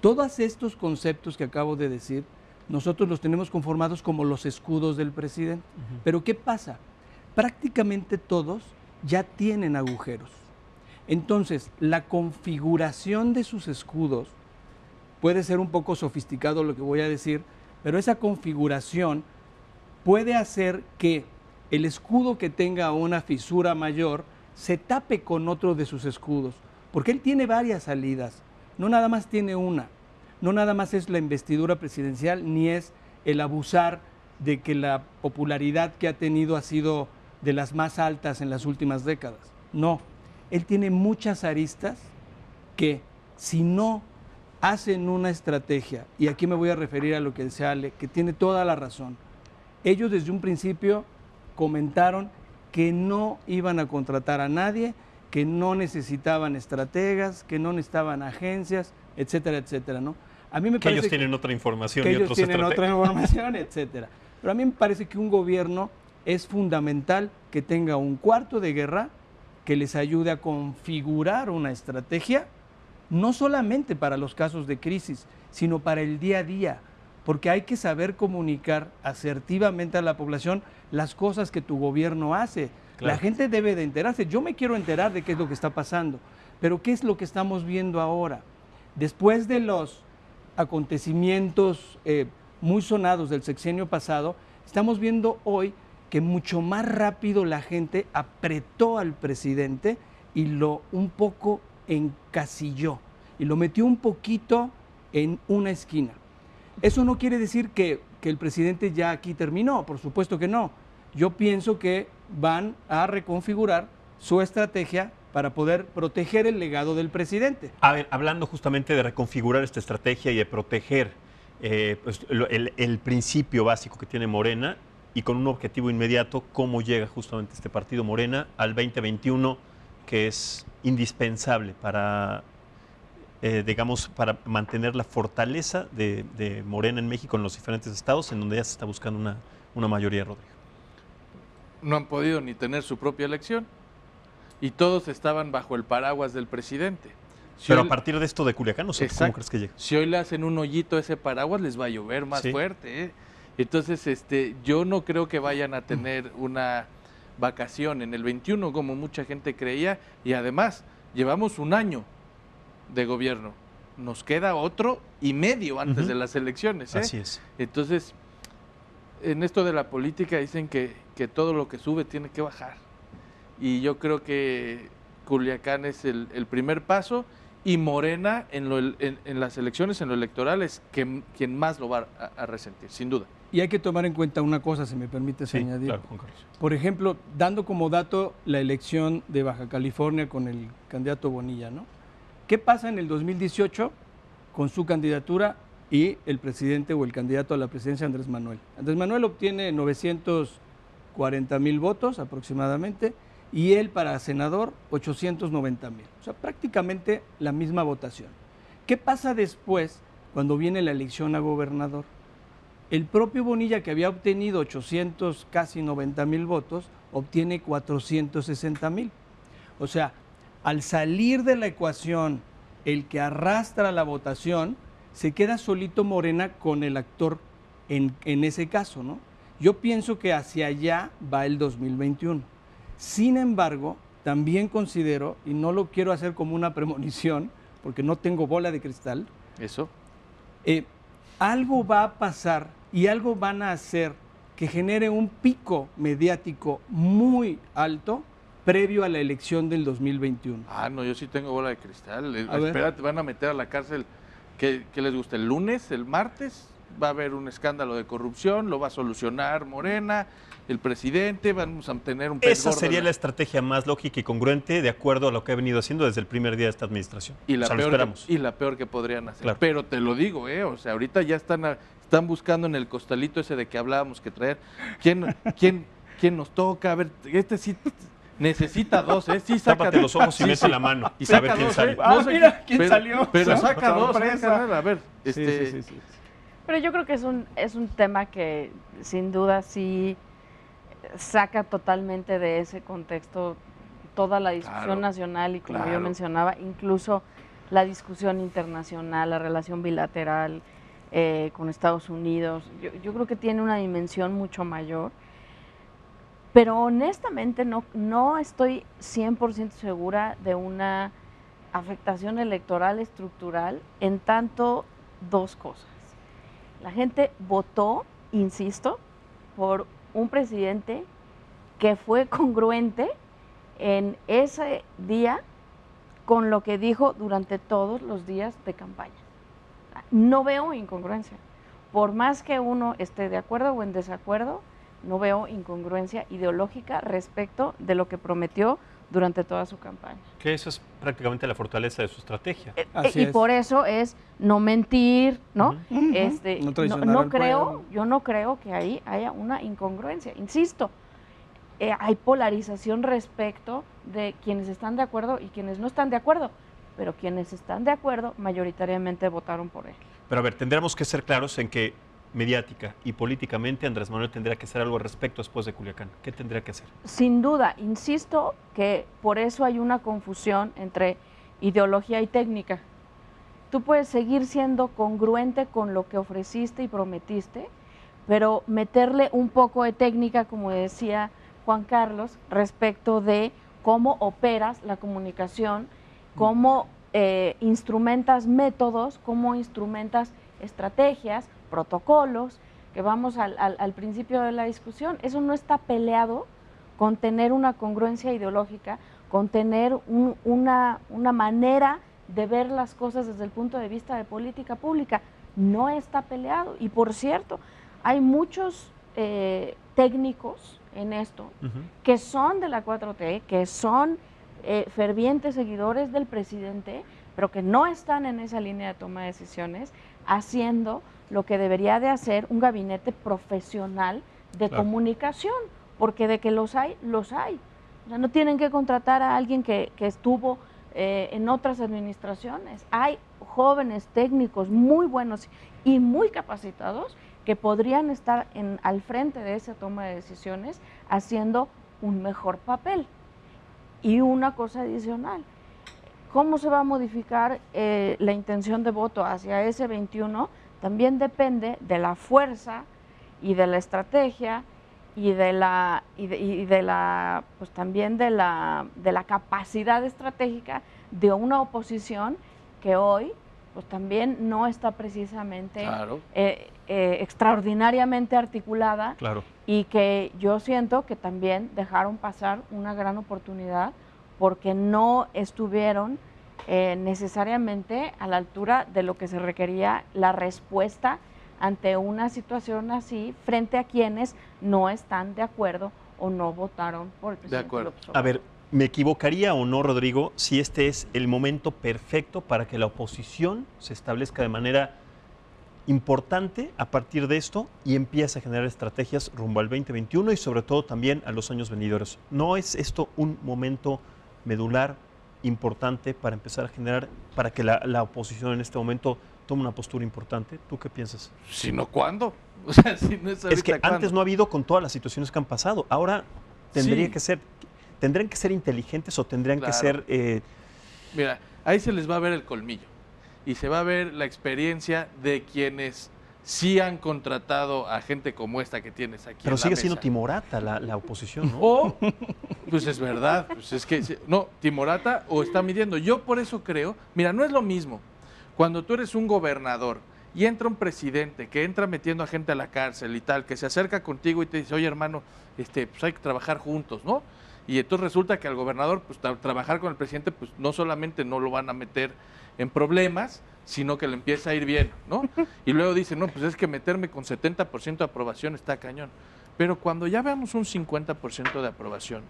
Todos estos conceptos que acabo de decir, nosotros los tenemos conformados como los escudos del presidente. Pero ¿qué pasa? Prácticamente todos ya tienen agujeros. Entonces, la configuración de sus escudos puede ser un poco sofisticado lo que voy a decir, pero esa configuración puede hacer que el escudo que tenga una fisura mayor se tape con otro de sus escudos, porque él tiene varias salidas, no nada más tiene una, no nada más es la investidura presidencial, ni es el abusar de que la popularidad que ha tenido ha sido de las más altas en las últimas décadas. No, él tiene muchas aristas que si no hacen una estrategia, y aquí me voy a referir a lo que decía Ale, que tiene toda la razón, ellos desde un principio comentaron que no iban a contratar a nadie, que no necesitaban estrategas, que no necesitaban agencias, etcétera, etcétera, ¿no? A mí me parece ellos tienen otra información que y ellos otros tienen otra información, etcétera. Pero a mí me parece que un gobierno es fundamental que tenga un cuarto de guerra que les ayude a configurar una estrategia, no solamente para los casos de crisis, sino para el día a día, porque hay que saber comunicar asertivamente a la población las cosas que tu gobierno hace. Claro. La gente debe de enterarse. Yo me quiero enterar de qué es lo que está pasando, pero ¿qué es lo que estamos viendo ahora? Después de los acontecimientos muy sonados del sexenio pasado, estamos viendo hoy que mucho más rápido la gente apretó al presidente y lo un poco encasilló y lo metió un poquito en una esquina. Eso no quiere decir que el presidente ya aquí terminó, por supuesto que no. Yo pienso que van a reconfigurar su estrategia para poder proteger el legado del presidente. A ver, hablando justamente de reconfigurar esta estrategia y de proteger pues, el principio básico que tiene Morena y con un objetivo inmediato, ¿cómo llega justamente este partido Morena al 2021 que es indispensable para, digamos, para mantener la fortaleza de Morena en México en los diferentes estados en donde ya se está buscando una mayoría, Rodrigo? No han podido ni tener su propia elección y todos estaban bajo el paraguas del presidente. Pero a partir de esto de Culiacán, no sé, exacto, ¿cómo crees que llega? Si hoy le hacen un hoyito a ese paraguas, les va a llover más Sí. fuerte, ¿eh? Entonces, yo no creo que vayan a tener una vacación en el 21 como mucha gente creía, y además llevamos un año de gobierno, nos queda otro y medio antes Ujú. de las elecciones, ¿eh? Así es. Entonces, en esto de la política dicen que todo lo que sube tiene que bajar, y yo creo que Culiacán es el primer paso, y Morena en las elecciones, en lo electoral, es quien más lo va a resentir, sin duda. Y hay que tomar en cuenta una cosa, si me permites Sí, añadir. claro, Juan Carlos. Por ejemplo, dando como dato la elección de Baja California con el candidato Bonilla, ¿no? ¿Qué pasa en el 2018 con su candidatura y el presidente o el candidato a la presidencia, Andrés Manuel? Andrés Manuel obtiene 940,000 votos aproximadamente y él para senador 890,000. O sea, prácticamente la misma votación. ¿Qué pasa después cuando viene la elección a gobernador? El propio Bonilla, que había obtenido 800, casi 90,000 votos, obtiene 460,000. O sea, al salir de la ecuación, el que arrastra la votación, se queda solito Morena con el actor en ese caso, ¿no? Yo pienso que hacia allá va el 2021. Sin embargo, también considero, y no lo quiero hacer como una premonición, porque no tengo bola de cristal, Eso. algo va a pasar y algo van a hacer que genere un pico mediático muy alto previo a la elección del 2021. Ah, no, yo sí tengo bola de cristal. A ver. Espérate, van a meter a la cárcel. ¿Qué les gusta? ¿El lunes? ¿El martes? Va a haber un escándalo de corrupción, lo va a solucionar Morena, el presidente, vamos a tener un pez Esa gordo sería en la estrategia más lógica y congruente de acuerdo a lo que ha venido haciendo desde el primer día de esta administración. y O la, sea, lo peor esperamos. y la peor que podrían hacer. Claro. Pero te lo digo, o sea, ahorita ya están buscando en el costalito ese de que hablábamos que traer. ¿Quién nos toca? A ver, este sí necesita dos, Sí, saca Tápate los ojos y sí, mete sí. la mano y Saca saber quién dos, sale. Ah, mira, ¿quién pero, salió? Pero saca dos, Sorpresa. carnal, a ver, Sí. Pero yo creo que es un tema que sin duda sí saca totalmente de ese contexto toda la discusión Claro, nacional y como yo claro. mencionaba, incluso la discusión internacional, la relación bilateral con Estados Unidos. Yo creo que tiene una dimensión mucho mayor. Pero honestamente no estoy 100% segura de una afectación electoral estructural en tanto dos cosas. La gente votó, insisto, por un presidente que fue congruente en ese día con lo que dijo durante todos los días de campaña. No veo incongruencia. Por más que uno esté de acuerdo o en desacuerdo, no veo incongruencia ideológica respecto de lo que prometió durante toda su campaña. Que eso es prácticamente la fortaleza de su estrategia. Así Y es. por eso es no mentir, ¿no? Ujú. No traicionar al pueblo. Yo no creo que ahí haya una incongruencia. Insisto, hay polarización respecto de quienes están de acuerdo y quienes no están de acuerdo, pero quienes están de acuerdo mayoritariamente votaron por él. Pero a ver, tendríamos que ser claros en que mediática y políticamente Andrés Manuel tendría que hacer algo al respecto después de Culiacán. ¿Qué tendría que hacer? Sin duda, insisto que por eso hay una confusión entre ideología y técnica. Tú puedes seguir siendo congruente con lo que ofreciste y prometiste, pero meterle un poco de técnica, como decía Juan Carlos, respecto de cómo operas la comunicación, cómo instrumentas métodos, cómo instrumentas estrategias, protocolos, que vamos al principio de la discusión. Eso no está peleado con tener una congruencia ideológica, con tener una manera de ver las cosas desde el punto de vista de política pública. No está peleado. Y por cierto, hay muchos técnicos en esto que son de la 4T, que son fervientes seguidores del presidente, pero que no están en esa línea de toma de decisiones, haciendo lo que debería de hacer un gabinete profesional de Claro. comunicación, porque de que los hay, los hay. O sea, no tienen que contratar a alguien que estuvo en otras administraciones. Hay jóvenes técnicos muy buenos y muy capacitados que podrían estar al frente de esa toma de decisiones haciendo un mejor papel. Y una cosa adicional, ¿cómo se va a modificar la intención de voto hacia ese 21? También depende de la fuerza y de la estrategia y pues también de la capacidad estratégica de una oposición que hoy pues también no está precisamente Claro. extraordinariamente articulada, Claro. y que yo siento que también dejaron pasar una gran oportunidad porque no estuvieron necesariamente a la altura de lo que se requería la respuesta ante una situación así frente a quienes no están de acuerdo o no votaron por el presidente acuerdo. López Obrador. A ver, ¿me equivocaría o no, Rodrigo, si este es el momento perfecto para que la oposición se establezca de manera importante a partir de esto y empiece a generar estrategias rumbo al 2021 y sobre todo también a los años venideros? ¿No es esto un momento medular, importante para empezar a generar, para que la oposición en este momento tome una postura importante? ¿Tú qué piensas? Si no, ¿cuándo? O sea, si no es ahorita, Es que antes ¿cuándo? no ha habido con todas las situaciones que han pasado. Ahora Sí. tendrían que ser inteligentes o tendrían que Claro. ser... Mira, ahí se les va a ver el colmillo y se va a ver la experiencia de quienes sí han contratado a gente como esta que tienes aquí. pero en la sigue siendo mesa. timorata la oposición, ¿no? O, pues es verdad, pues es que, no, timorata o está midiendo. Yo por eso creo, mira, no es lo mismo cuando tú eres un gobernador y entra un presidente que entra metiendo a gente a la cárcel y tal, que se acerca contigo y te dice, oye hermano, pues hay que trabajar juntos, ¿no? Y entonces resulta que al gobernador, pues trabajar con el presidente, pues no solamente no lo van a meter en problemas, sino que le empieza a ir bien, ¿no? Y luego dice, no, pues es que meterme con 70% de aprobación está cañón. Pero cuando ya veamos un 50% de aprobación,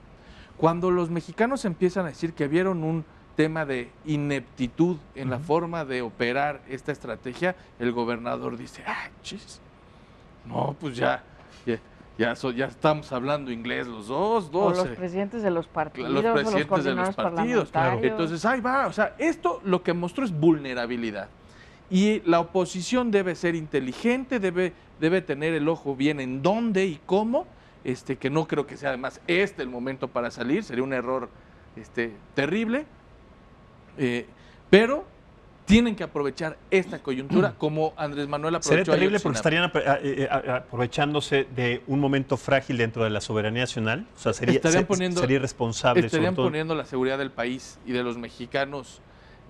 cuando los mexicanos empiezan a decir que vieron un tema de ineptitud en la forma de operar esta estrategia, el gobernador dice, ah, chis, no, pues ya estamos hablando inglés los dos, O los presidentes de los partidos, los o los presidentes de los coordinadores partidos. parlamentarios. Entonces, ahí va. O sea, esto lo que mostró es vulnerabilidad. Y la oposición debe ser inteligente, debe tener el ojo bien en dónde y cómo, que no creo que sea además el momento para salir, sería un error terrible. Pero tienen que aprovechar esta coyuntura como Andrés Manuel Sería aprovechó terrible porque Ayotzinapa. estarían aprovechándose de un momento frágil dentro de la soberanía nacional. O sea, sería irresponsable. Estarían sobre todo, poniendo la seguridad del país y de los mexicanos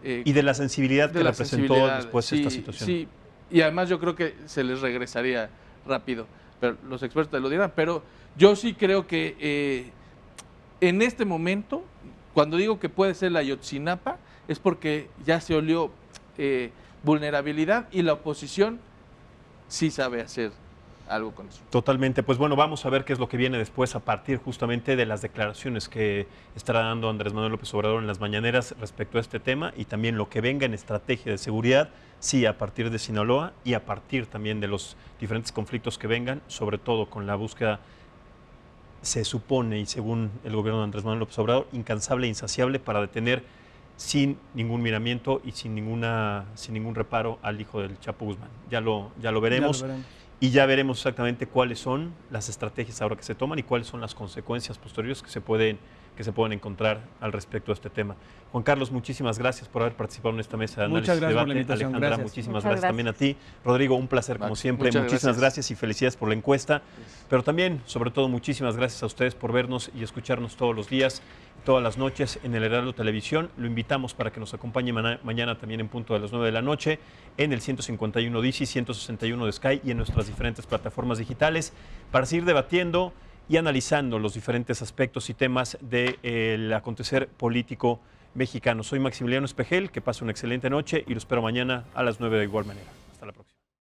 y de la sensibilidad que de la representó sensibilidad, después sí, esta situación. Sí, y además yo creo que se les regresaría rápido, pero los expertos te lo dirán, pero yo sí creo que en este momento, cuando digo que puede ser la Ayotzinapa, es porque ya se olió vulnerabilidad y la oposición sí sabe hacer algo con eso. Totalmente. Pues bueno, vamos a ver qué es lo que viene después a partir justamente de las declaraciones que estará dando Andrés Manuel López Obrador en las mañaneras respecto a este tema y también lo que venga en estrategia de seguridad, sí, a partir de Sinaloa y a partir también de los diferentes conflictos que vengan, sobre todo con la búsqueda, se supone, y según el gobierno de Andrés Manuel López Obrador, incansable e insaciable para detener sin ningún miramiento y sin ningún reparo al hijo del Chapo Guzmán. Ya lo veremos. Y ya veremos exactamente cuáles son las estrategias ahora que se toman y cuáles son las consecuencias posteriores que se pueden encontrar al respecto de este tema. Juan Carlos, muchísimas gracias por haber participado en esta mesa de análisis. Muchas gracias debate. por la invitación. Alejandra, Gracias. muchísimas Muchas gracias también a ti. Rodrigo, un placer como siempre. Muchas Muchísimas gracias. gracias y felicidades por la encuesta. Pero también, sobre todo, muchísimas gracias a ustedes por vernos y escucharnos todos los días, todas las noches en el Heraldo Televisión. Lo invitamos para que nos acompañe mañana también en punto de las 9 de la noche en el 151 DC, 161 de Sky y en nuestras diferentes plataformas digitales para seguir debatiendo y analizando los diferentes aspectos y temas del acontecer político mexicano. Soy Maximiliano Espejel, que pase una excelente noche y lo espero mañana a las 9 de igual manera.